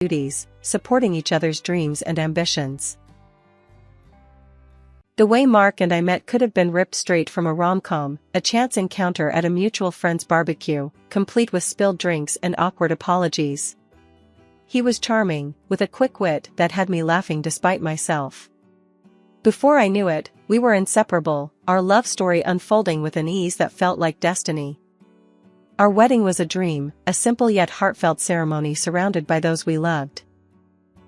duties, supporting each other's dreams and ambitions. The way Mark and I met could have been ripped straight from a rom-com, a chance encounter at a mutual friend's barbecue, complete with spilled drinks and awkward apologies. He was charming, with a quick wit that had me laughing despite myself. Before I knew it, we were inseparable, our love story unfolding with an ease that felt like destiny. Our wedding was a dream, a simple yet heartfelt ceremony surrounded by those we loved.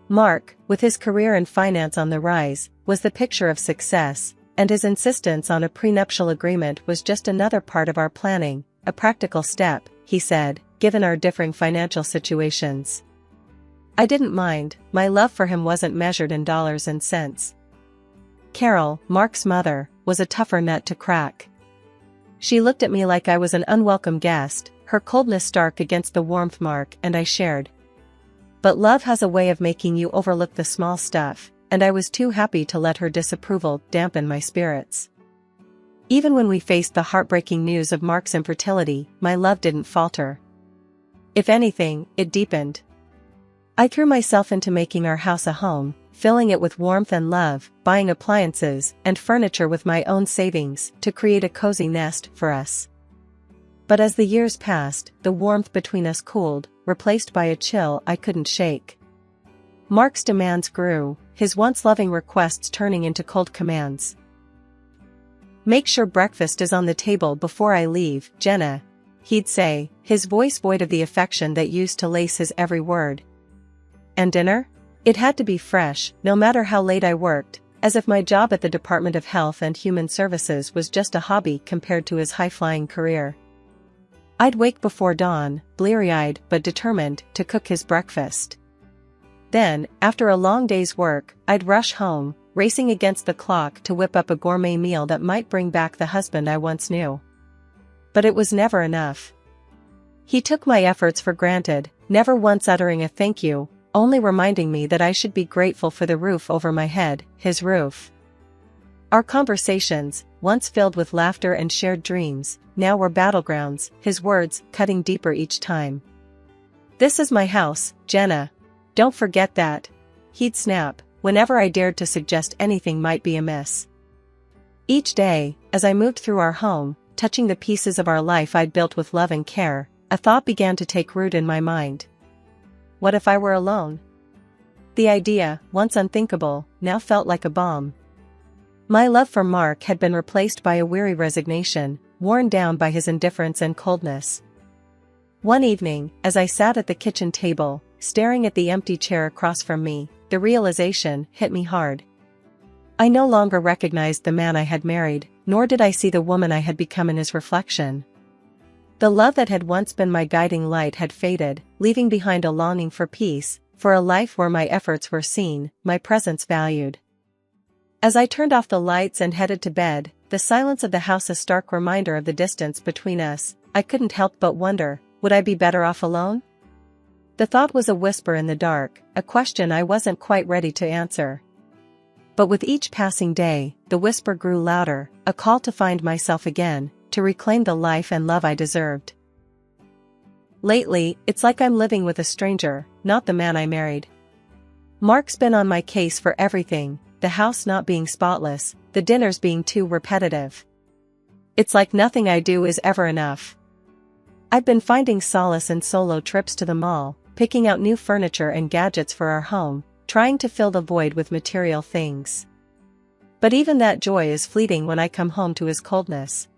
Mark, with his career in finance on the rise, was the picture of success, and his insistence on a prenuptial agreement was just another part of our planning, a practical step, he said, given our differing financial situations. I didn't mind, my love for him wasn't measured in dollars and cents. Carol, Mark's mother, was a tougher nut to crack. She looked at me like I was an unwelcome guest, her coldness stark against the warmth Mark and I shared. But love has a way of making you overlook the small stuff, and I was too happy to let her disapproval dampen my spirits. Even when we faced the heartbreaking news of Mark's infertility, my love didn't falter. If anything, it deepened. I threw myself into making our house a home, filling it with warmth and love, buying appliances and furniture with my own savings to create a cozy nest for us. But as the years passed, the warmth between us cooled, replaced by a chill I couldn't shake. Mark's demands grew, his once loving requests turning into cold commands. "Make sure breakfast is on the table before I leave, Jenna," he'd say, his voice void of the affection that used to lace his every word. And dinner? It had to be fresh, no matter how late I worked, as if my job at the Department of Health and Human Services was just a hobby compared to his high-flying career. I'd wake before dawn, bleary-eyed but determined to cook his breakfast. Then, after a long day's work, I'd rush home, racing against the clock to whip up a gourmet meal that might bring back the husband I once knew. But it was never enough. He took my efforts for granted, never once uttering a thank you, only reminding me that I should be grateful for the roof over my head, his roof. Our conversations, once filled with laughter and shared dreams, now were battlegrounds, his words cutting deeper each time. "This is my house, Jenna. Don't forget that," he'd snap, whenever I dared to suggest anything might be amiss. Each day, as I moved through our home, touching the pieces of our life I'd built with love and care, a thought began to take root in my mind. What if I were alone? The idea, once unthinkable, now felt like a bomb. My love for Mark had been replaced by a weary resignation, worn down by his indifference and coldness. One evening, as I sat at the kitchen table, staring at the empty chair across from me, the realization hit me hard. I no longer recognized the man I had married, nor did I see the woman I had become in his reflection. The love that had once been my guiding light had faded, leaving behind a longing for peace, for a life where my efforts were seen, my presence valued. As I turned off the lights and headed to bed, the silence of the house a stark reminder of the distance between us, I couldn't help but wonder, would I be better off alone? The thought was a whisper in the dark, a question I wasn't quite ready to answer. But with each passing day, the whisper grew louder, a call to find myself again, to reclaim the life and love I deserved. Lately, it's like I'm living with a stranger, not the man I married. Mark's been on my case for everything, the house not being spotless, the dinners being too repetitive. It's like nothing I do is ever enough. I've been finding solace in solo trips to the mall, picking out new furniture and gadgets for our home, trying to fill the void with material things. But even that joy is fleeting when I come home to his coldness.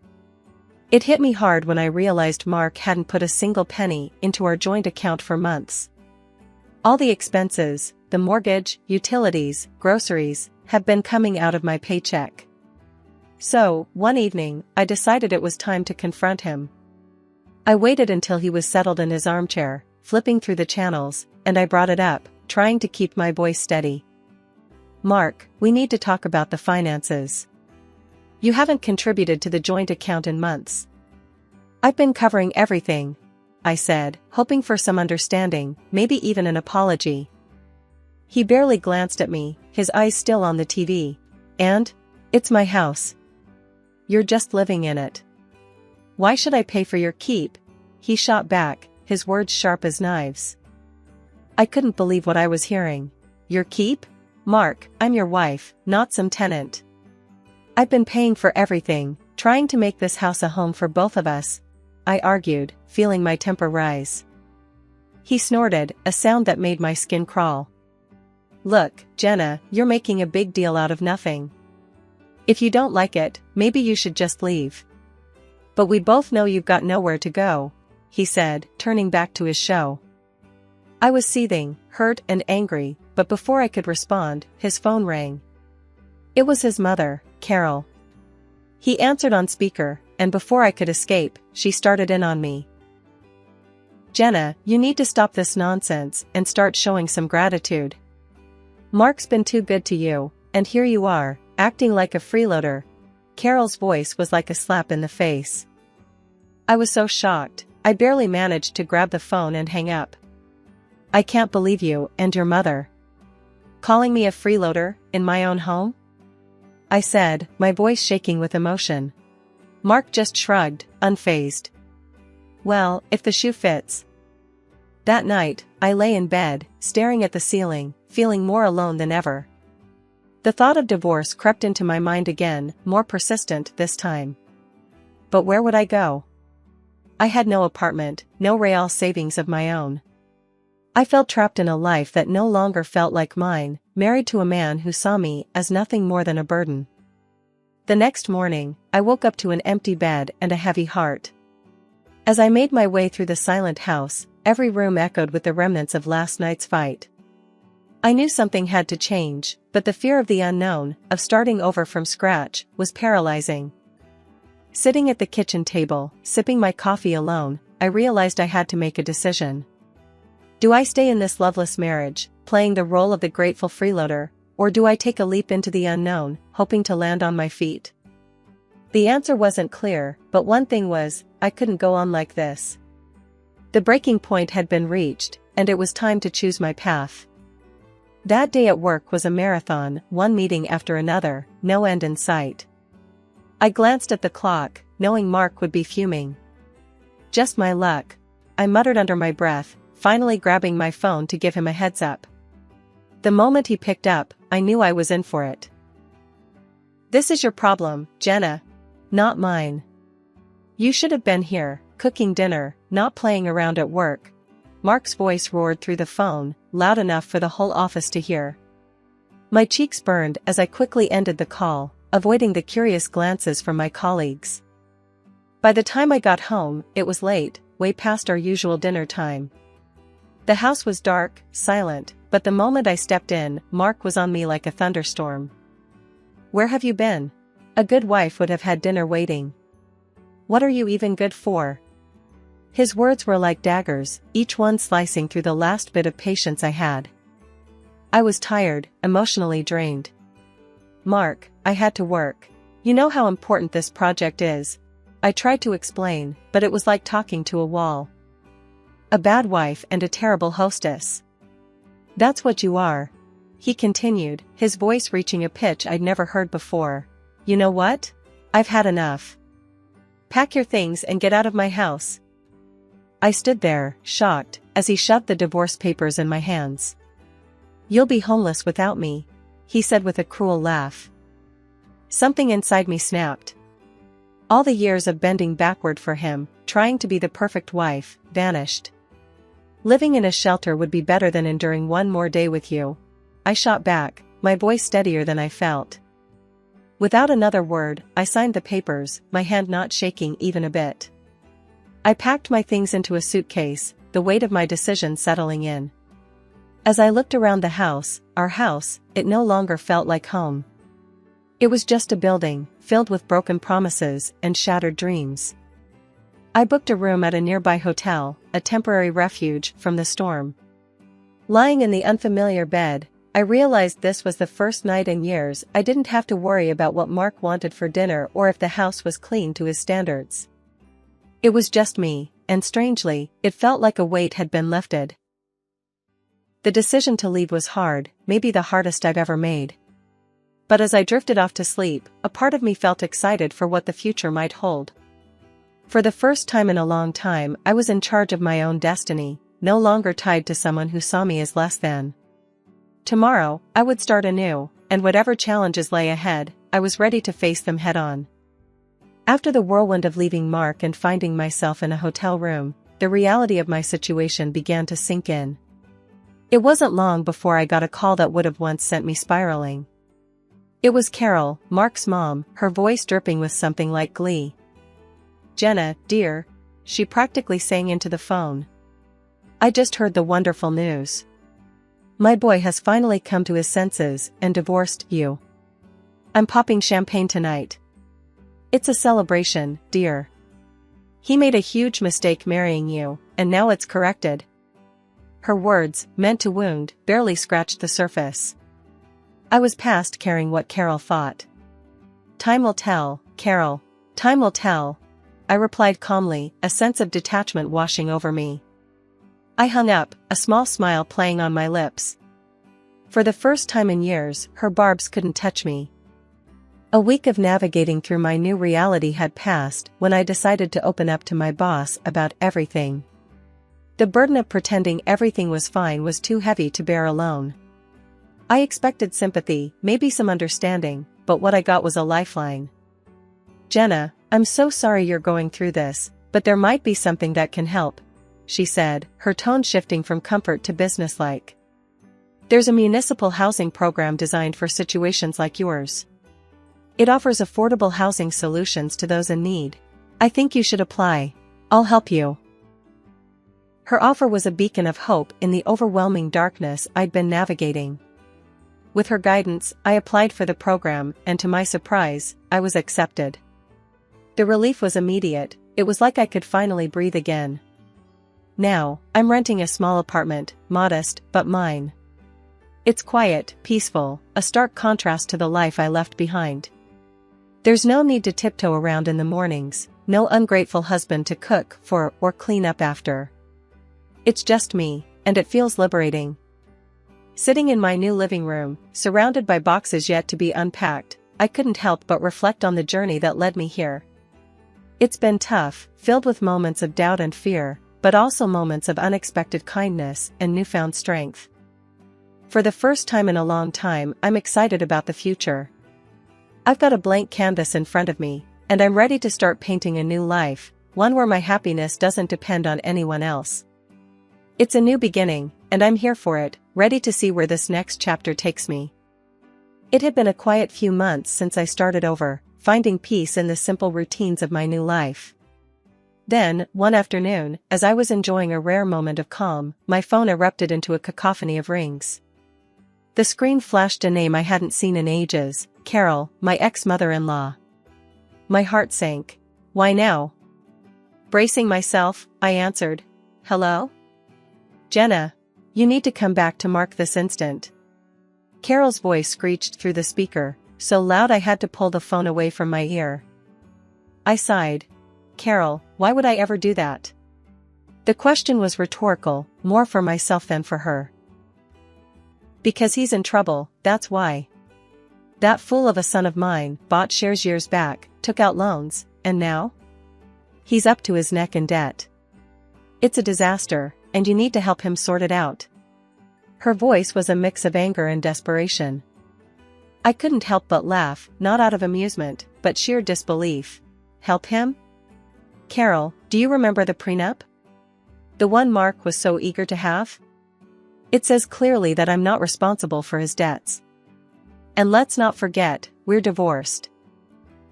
It hit me hard when I realized Mark hadn't put a single penny into our joint account for months. All the expenses, the mortgage, utilities, groceries, have been coming out of my paycheck. So, one evening, I decided it was time to confront him. I waited until he was settled in his armchair, flipping through the channels, and I brought it up, trying to keep my voice steady. "Mark, we need to talk about the finances. You haven't contributed to the joint account in months." "I've been covering everything," I said, hoping for some understanding, maybe even an apology. He barely glanced at me, his eyes still on the TV. "And? It's my house. You're just living in it. Why should I pay for your keep?" He shot back, his words sharp as knives. I couldn't believe what I was hearing. Your keep? Mark, I'm your wife, not some tenant. I've been paying for everything, trying to make this house a home for both of us, I argued, feeling my temper rise. He snorted, a sound that made my skin crawl. Look, Jenna, you're making a big deal out of nothing. If you don't like it, maybe you should just leave. But we both know you've got nowhere to go, he said, turning back to his show. I was seething, hurt and angry, but before I could respond, his phone rang. It was his mother, Carol. He answered on speaker, and before I could escape, she started in on me. Jenna, you need to stop this nonsense and start showing some gratitude. Mark's been too good to you, and here you are, acting like a freeloader. Carol's voice was like a slap in the face. I was so shocked, I barely managed to grab the phone and hang up. I can't believe you and your mother calling me a freeloader in my own home? I said, my voice shaking with emotion. Mark just shrugged, unfazed. Well, if the shoe fits. That night, I lay in bed, staring at the ceiling, feeling more alone than ever. The thought of divorce crept into my mind again, more persistent this time. But where would I go? I had no apartment, no real savings of my own. I felt trapped in a life that no longer felt like mine, married to a man who saw me as nothing more than a burden. The next morning, I woke up to an empty bed and a heavy heart. As I made my way through the silent house, every room echoed with the remnants of last night's fight. I knew something had to change, but the fear of the unknown, of starting over from scratch, was paralyzing. Sitting at the kitchen table, sipping my coffee alone, I realized I had to make a decision. Do I stay in this loveless marriage, playing the role of the grateful freeloader, or do I take a leap into the unknown, hoping to land on my feet? The answer wasn't clear, but one thing was, I couldn't go on like this. The breaking point had been reached, and it was time to choose my path. That day at work was a marathon, one meeting after another, no end in sight. I glanced at the clock, knowing Mark would be fuming. Just my luck, I muttered under my breath, finally grabbing my phone to give him a heads up. The moment he picked up, I knew I was in for it. This is your problem, Jenna. Not mine. You should have been here, cooking dinner, not playing around at work. Mark's voice roared through the phone, loud enough for the whole office to hear. My cheeks burned as I quickly ended the call, avoiding the curious glances from my colleagues. By the time I got home, it was late, way past our usual dinner time. The house was dark, silent, but the moment I stepped in, Mark was on me like a thunderstorm. Where have you been? A good wife would have had dinner waiting. What are you even good for? His words were like daggers, each one slicing through the last bit of patience I had. I was tired, emotionally drained. Mark, I had to work. You know how important this project is. I tried to explain, but it was like talking to a wall. A bad wife and a terrible hostess. That's what you are. He continued, his voice reaching a pitch I'd never heard before. You know what? I've had enough. Pack your things and get out of my house. I stood there, shocked, as he shoved the divorce papers in my hands. You'll be homeless without me, he said with a cruel laugh. Something inside me snapped. All the years of bending backward for him, trying to be the perfect wife, vanished. Living in a shelter would be better than enduring one more day with you. I shot back, my voice steadier than I felt. Without another word, I signed the papers, my hand not shaking even a bit. I packed my things into a suitcase, the weight of my decision settling in. As I looked around the house, our house, it no longer felt like home. It was just a building, filled with broken promises and shattered dreams. I booked a room at a nearby hotel, a temporary refuge from the storm. Lying in the unfamiliar bed, I realized this was the first night in years I didn't have to worry about what Mark wanted for dinner or if the house was clean to his standards. It was just me, and strangely, it felt like a weight had been lifted. The decision to leave was hard, maybe the hardest I've ever made. But as I drifted off to sleep, a part of me felt excited for what the future might hold. For the first time in a long time, I was in charge of my own destiny, no longer tied to someone who saw me as less than. Tomorrow, I would start anew, and whatever challenges lay ahead, I was ready to face them head-on. After the whirlwind of leaving Mark and finding myself in a hotel room, the reality of my situation began to sink in. It wasn't long before I got a call that would have once sent me spiraling. It was Carol, Mark's mom, her voice dripping with something like glee. "Jenna, dear," she practically sang into the phone. "I just heard the wonderful news. My boy has finally come to his senses and divorced you. I'm popping champagne tonight. It's a celebration, dear. He made a huge mistake marrying you, and now it's corrected." Her words, meant to wound, barely scratched the surface. I was past caring what Carol thought. "Time will tell, Carol. Time will tell," I replied calmly, a sense of detachment washing over me. I hung up, a small smile playing on my lips. For the first time in years, her barbs couldn't touch me. A week of navigating through my new reality had passed when I decided to open up to my boss about everything. The burden of pretending everything was fine was too heavy to bear alone. I expected sympathy, maybe some understanding, but what I got was a lifeline. "Jenna, I'm so sorry you're going through this, but there might be something that can help," she said, her tone shifting from comfort to businesslike. "There's a municipal housing program designed for situations like yours. It offers affordable housing solutions to those in need. I think you should apply. I'll help you." Her offer was a beacon of hope in the overwhelming darkness I'd been navigating. With her guidance, I applied for the program, and to my surprise, I was accepted. The relief was immediate. It was like I could finally breathe again. Now, I'm renting a small apartment, modest, but mine. It's quiet, peaceful, a stark contrast to the life I left behind. There's no need to tiptoe around in the mornings, no ungrateful husband to cook for or clean up after. It's just me, and it feels liberating. Sitting in my new living room, surrounded by boxes yet to be unpacked, I couldn't help but reflect on the journey that led me here. It's been tough, filled with moments of doubt and fear, but also moments of unexpected kindness and newfound strength. For the first time in a long time, I'm excited about the future. I've got a blank canvas in front of me, and I'm ready to start painting a new life, one where my happiness doesn't depend on anyone else. It's a new beginning, and I'm here for it, ready to see where this next chapter takes me. It had been a quiet few months since I started over, finding peace in the simple routines of my new life. Then, one afternoon, as I was enjoying a rare moment of calm, my phone erupted into a cacophony of rings. The screen flashed a name I hadn't seen in ages, Carol, my ex-mother-in-law. My heart sank. "Why now?" Bracing myself, I answered, "Hello? Jenna, you need to come back to Mark this instant." Carol's voice screeched through the speaker, so loud I had to pull the phone away from my ear. I sighed. "Carol, why would I ever do that?" The question was rhetorical, more for myself than for her. "Because he's in trouble, that's why. That fool of a son of mine bought shares years back, took out loans, and now? He's up to his neck in debt. It's a disaster, and you need to help him sort it out." Her voice was a mix of anger and desperation. I couldn't help but laugh, not out of amusement, but sheer disbelief. Help him? "Carol, do you remember the prenup? The one Mark was so eager to have? It says clearly that I'm not responsible for his debts. And let's not forget, we're divorced.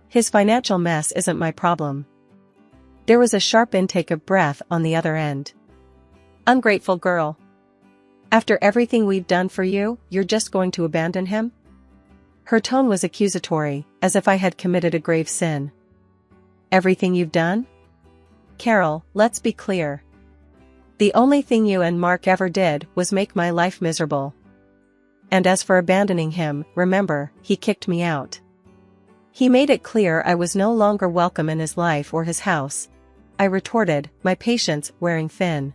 His financial mess isn't my problem." There was a sharp intake of breath on the other end. "Ungrateful girl. After everything we've done for you, you're just going to abandon him?" Her tone was accusatory, as if I had committed a grave sin. "Everything you've done?" "Carol, let's be clear. The only thing you and Mark ever did was make my life miserable. And as for abandoning him, remember, he kicked me out. He made it clear I was no longer welcome in his life or his house," I retorted, my patience wearing thin.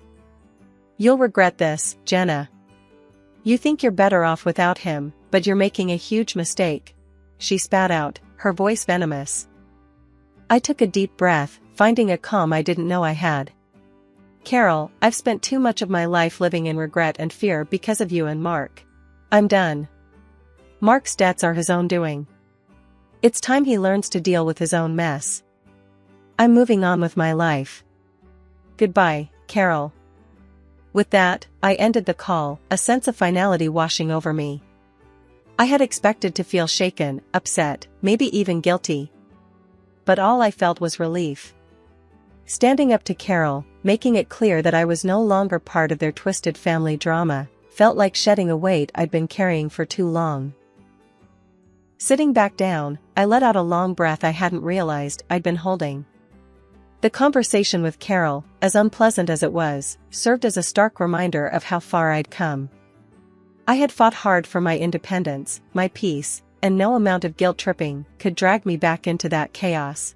"You'll regret this, Jenna. You think you're better off without him, but you're making a huge mistake," she spat out, her voice venomous. I took a deep breath, finding a calm I didn't know I had. Carol, I've spent too much of my life living in regret and fear because of you and Mark. I'm done. Mark's debts are his own doing. It's time he learns to deal with his own mess. I'm moving on with my life. Goodbye, Carol." With that, I ended the call, a sense of finality washing over me. I had expected to feel shaken, upset, maybe even guilty. But all I felt was relief. Standing up to Carol, making it clear that I was no longer part of their twisted family drama, felt like shedding a weight I'd been carrying for too long. Sitting back down, I let out a long breath I hadn't realized I'd been holding. The conversation with Carol, as unpleasant as it was, served as a stark reminder of how far I'd come. I had fought hard for my independence, my peace, and no amount of guilt-tripping could drag me back into that chaos.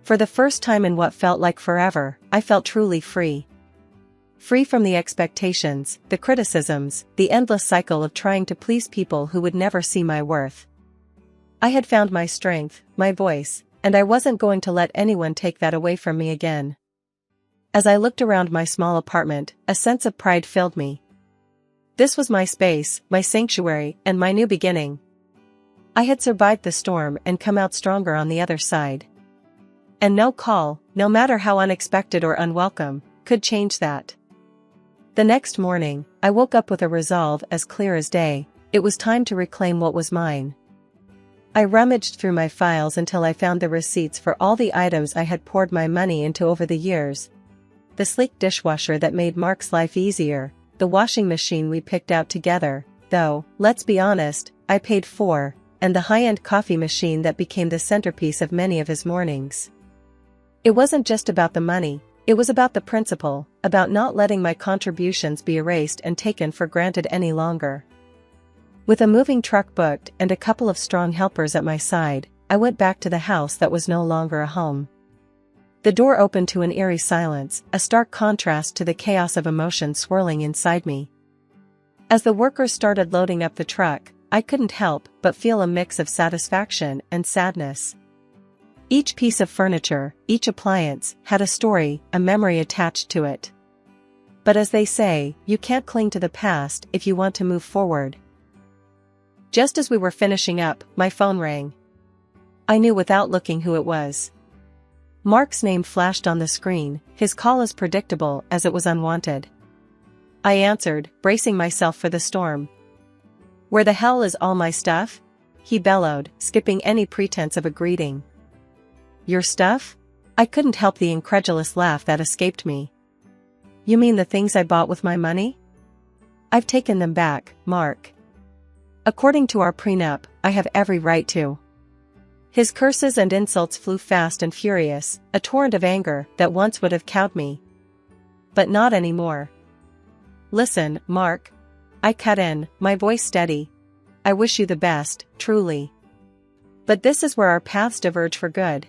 For the first time in what felt like forever, I felt truly free. Free from the expectations, the criticisms, the endless cycle of trying to please people who would never see my worth. I had found my strength, my voice, and I wasn't going to let anyone take that away from me again. As I looked around my small apartment, a sense of pride filled me. This was my space, my sanctuary, and my new beginning. I had survived the storm and come out stronger on the other side. And no call, no matter how unexpected or unwelcome, could change that. The next morning, I woke up with a resolve as clear as day. It was time to reclaim what was mine. I rummaged through my files until I found the receipts for all the items I had poured my money into over the years. The sleek dishwasher that made Mark's life easier, the washing machine we picked out together, though, let's be honest, I paid for, and the high-end coffee machine that became the centerpiece of many of his mornings. It wasn't just about the money, it was about the principle, about not letting my contributions be erased and taken for granted any longer. With a moving truck booked and a couple of strong helpers at my side, I went back to the house that was no longer a home. The door opened to an eerie silence, a stark contrast to the chaos of emotion swirling inside me. As the workers started loading up the truck, I couldn't help but feel a mix of satisfaction and sadness. Each piece of furniture, each appliance, had a story, a memory attached to it. But as they say, you can't cling to the past if you want to move forward. Just as we were finishing up, my phone rang. I knew without looking who it was. Mark's name flashed on the screen, his call as predictable as it was unwanted. I answered, bracing myself for the storm. "Where the hell is all my stuff?" he bellowed, skipping any pretense of a greeting. "Your stuff?" I couldn't help the incredulous laugh that escaped me. "You mean the things I bought with my money?" "I've taken them back, Mark. According to our prenup, I have every right to." His curses and insults flew fast and furious, a torrent of anger that once would have cowed me. But not anymore. "Listen, Mark." I cut in, my voice steady. "I wish you the best, truly. But this is where our paths diverge for good."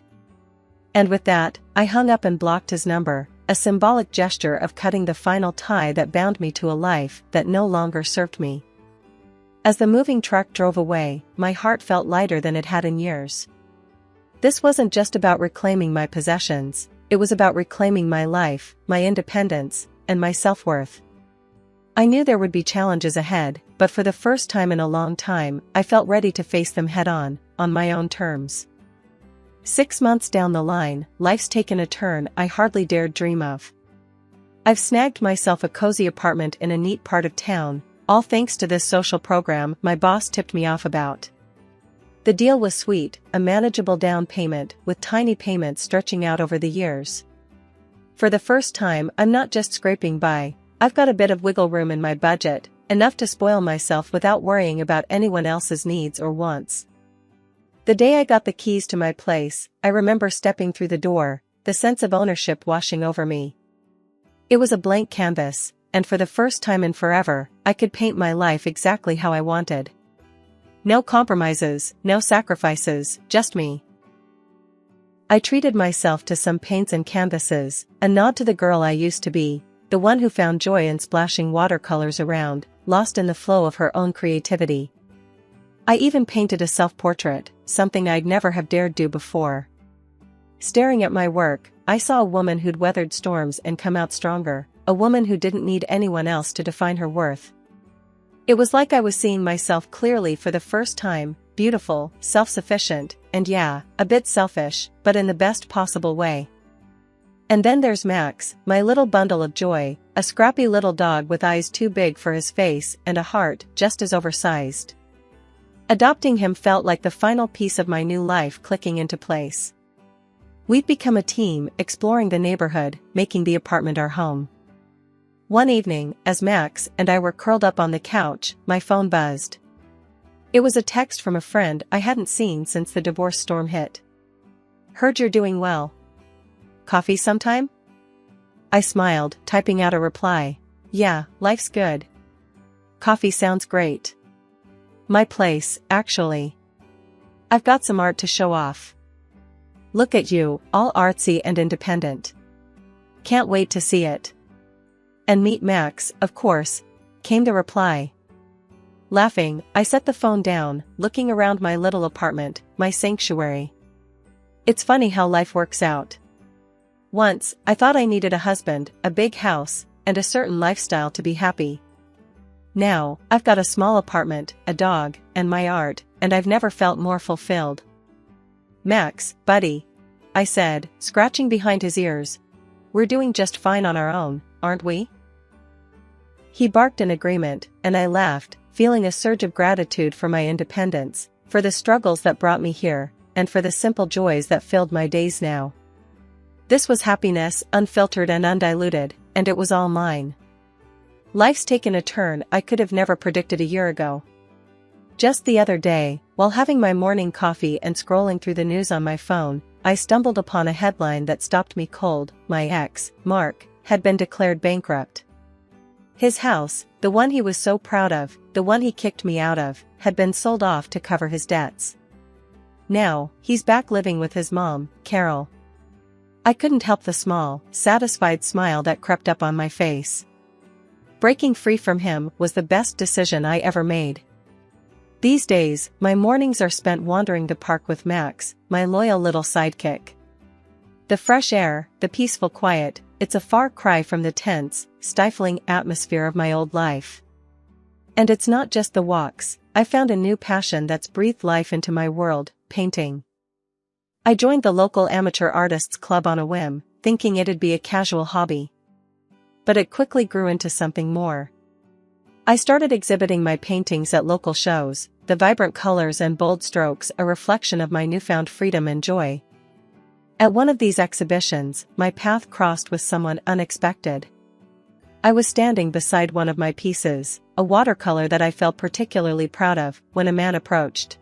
And with that, I hung up and blocked his number, a symbolic gesture of cutting the final tie that bound me to a life that no longer served me. As the moving truck drove away, my heart felt lighter than it had in years. This wasn't just about reclaiming my possessions, it was about reclaiming my life, my independence, and my self-worth. I knew there would be challenges ahead, but for the first time in a long time, I felt ready to face them head-on, on my own terms. 6 months down the line, life's taken a turn I hardly dared dream of. I've snagged myself a cozy apartment in a neat part of town, all thanks to this social program my boss tipped me off about. The deal was sweet, a manageable down payment with tiny payments stretching out over the years. For the first time, I'm not just scraping by, I've got a bit of wiggle room in my budget, enough to spoil myself without worrying about anyone else's needs or wants. The day I got the keys to my place, I remember stepping through the door, the sense of ownership washing over me. It was a blank canvas, and for the first time in forever, I could paint my life exactly how I wanted. No compromises, no sacrifices, just me. I treated myself to some paints and canvases, a nod to the girl I used to be, the one who found joy in splashing watercolors around, lost in the flow of her own creativity. I even painted a self-portrait, something I'd never have dared do before. Staring at my work, I saw a woman who'd weathered storms and come out stronger, a woman who didn't need anyone else to define her worth. It was like I was seeing myself clearly for the first time, beautiful, self-sufficient, and yeah, a bit selfish, but in the best possible way. And then there's Max, my little bundle of joy, a scrappy little dog with eyes too big for his face and a heart just as oversized. Adopting him felt like the final piece of my new life clicking into place. We'd become a team, exploring the neighborhood, making the apartment our home. One evening, as Max and I were curled up on the couch, my phone buzzed. It was a text from a friend I hadn't seen since the divorce storm hit. "Heard you're doing well. Coffee sometime?" I smiled, typing out a reply. "Yeah, life's good. Coffee sounds great. My place, actually. I've got some art to show off. Look at you, all artsy and independent. Can't wait to see it. And meet Max, of course," came the reply. Laughing, I set the phone down, looking around my little apartment, my sanctuary. It's funny how life works out. Once, I thought I needed a husband, a big house, and a certain lifestyle to be happy. Now, I've got a small apartment, a dog, and my art, and I've never felt more fulfilled. "Max, buddy," I said, scratching behind his ears. "We're doing just fine on our own, aren't we?" He barked in agreement, and I laughed, feeling a surge of gratitude for my independence, for the struggles that brought me here, and for the simple joys that filled my days now. This was happiness, unfiltered and undiluted, and it was all mine. Life's taken a turn I could have never predicted a year ago. Just the other day, while having my morning coffee and scrolling through the news on my phone, I stumbled upon a headline that stopped me cold. My ex, Mark, had been declared bankrupt. His house, the one he was so proud of, the one he kicked me out of, had been sold off to cover his debts. Now, he's back living with his mom, Carol. I couldn't help the small, satisfied smile that crept up on my face. Breaking free from him was the best decision I ever made. These days, my mornings are spent wandering the park with Max, my loyal little sidekick. The fresh air, the peaceful quiet, it's a far cry from the tense, stifling atmosphere of my old life. And it's not just the walks, I found a new passion that's breathed life into my world, painting. I joined the local amateur artists club on a whim, thinking it'd be a casual hobby. But it quickly grew into something more. I started exhibiting my paintings at local shows, the vibrant colors and bold strokes a reflection of my newfound freedom and joy. At one of these exhibitions, my path crossed with someone unexpected. I was standing beside one of my pieces, a watercolor that I felt particularly proud of, when a man approached.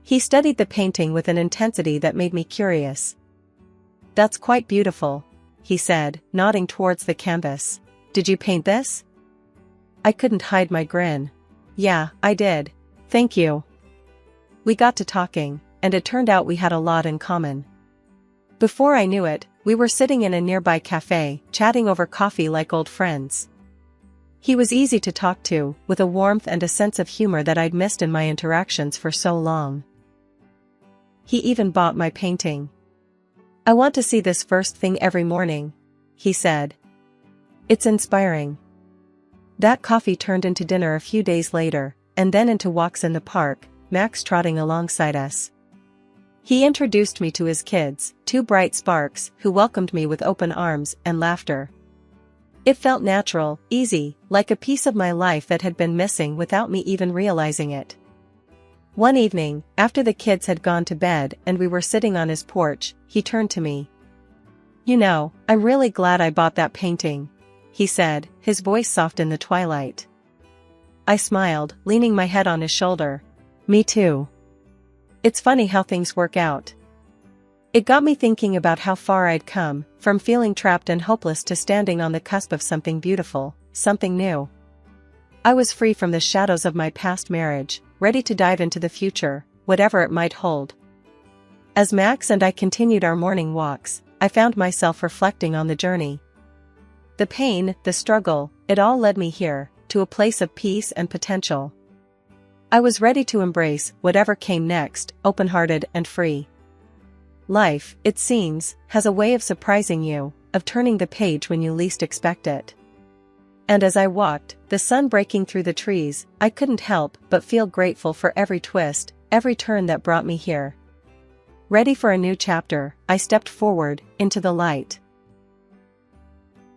He studied the painting with an intensity that made me curious. "That's quite beautiful," he said, nodding towards the canvas. "Did you paint this?" I couldn't hide my grin. "Yeah, I did. Thank you." We got to talking, and it turned out we had a lot in common. Before I knew it, we were sitting in a nearby cafe, chatting over coffee like old friends. He was easy to talk to, with a warmth and a sense of humor that I'd missed in my interactions for so long. He even bought my painting. "I want to see this first thing every morning," he said. "It's inspiring." That coffee turned into dinner a few days later, and then into walks in the park, Max trotting alongside us. He introduced me to his kids, two bright sparks, who welcomed me with open arms and laughter. It felt natural, easy, like a piece of my life that had been missing without me even realizing it. One evening, after the kids had gone to bed and we were sitting on his porch, he turned to me. "You know, I'm really glad I bought that painting," he said, his voice soft in the twilight. I smiled, leaning my head on his shoulder. "Me too. It's funny how things work out." It got me thinking about how far I'd come, from feeling trapped and hopeless to standing on the cusp of something beautiful, something new. I was free from the shadows of my past marriage, ready to dive into the future, whatever it might hold. As Max and I continued our morning walks, I found myself reflecting on the journey. The pain, the struggle, it all led me here, to a place of peace and potential. I was ready to embrace whatever came next, open-hearted and free. Life, it seems, has a way of surprising you, of turning the page when you least expect it. And as I walked, the sun breaking through the trees, I couldn't help but feel grateful for every twist, every turn that brought me here. Ready for a new chapter, I stepped forward, into the light.